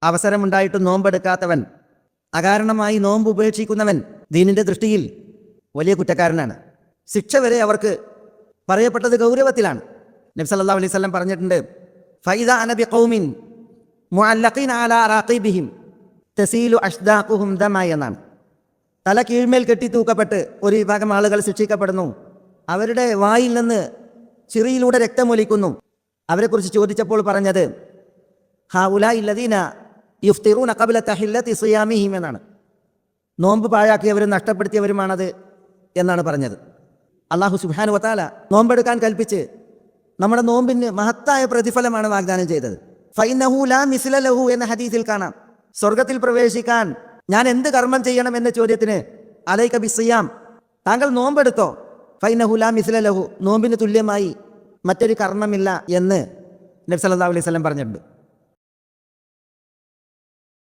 അവസരമുണ്ടായിട്ടും നോമ്പെടുക്കാത്തവൻ, അകാരണമായി നോമ്പ് ഉപേക്ഷിക്കുന്നവൻ ദീനിൻ്റെ ദൃഷ്ടിയിൽ വലിയ കുറ്റക്കാരനാണ്. ശിക്ഷ വരെ അവർക്ക് പറയപ്പെട്ടത് ഗൗരവത്തിലാണ്. നബി സല്ലല്ലാഹു അലൈഹി വസല്ലം പറഞ്ഞിട്ടുണ്ട്, ഫൈദ അനബി ഖൗമിൻ മുഅല്ലഖീന അലാ അറാഖിബിഹിം തസീലു അഷ്ദാഖുഹും ദമ എന്നാണ്. തല കീഴ്മേൽ കെട്ടിത്തൂക്കപ്പെട്ട് ഒരു വിഭാഗം ആളുകൾ ശിക്ഷിക്കപ്പെടുന്നു. അവരുടെ വായിൽ നിന്ന് ചിറിയിലൂടെ രക്തമൊലിക്കുന്നു. അവരെക്കുറിച്ച് ചോദിച്ചപ്പോൾ പറഞ്ഞത് ഹൗലാഇ ലദീന യുഫ്തിറൂന ഖബ്ല തഹില്ലത്തി സിയാമിഹിം എന്നാണ്. നോമ്പ് പാഴാക്കിയവരും നഷ്ടപ്പെടുത്തിയവരുമാണത് എന്നാണ് പറഞ്ഞത്. അല്ലാഹു സുബ്ഹാനഹു വ തആല നോമ്പെടുക്കാൻ കൽപ്പിച്ച് നമ്മുടെ നോമ്പിന് മഹത്തായ പ്രതിഫലമാണ് വാഗ്ദാനം ചെയ്തത്. ഫൈനഹു ലാ മിസ്ല ലഹു എന്ന ഹദീസിൽ കാണാം, സ്വർഗത്തിൽ പ്രവേശിക്കാൻ ഞാൻ എന്ത് കർമ്മം ചെയ്യണം എന്ന ചോദ്യത്തിന് അലൈക ബിസ്സിയാം, താങ്കൾ നോമ്പെടുത്തോ, ഫൈനഹു ലാ മിസ്ല ലഹു, നോമ്പിന് തുല്യമായി മറ്റൊരു കർമ്മമില്ല എന്ന് നബി സല്ലല്ലാഹു അലൈഹി വസല്ലം പറഞ്ഞിട്ടുണ്ട്.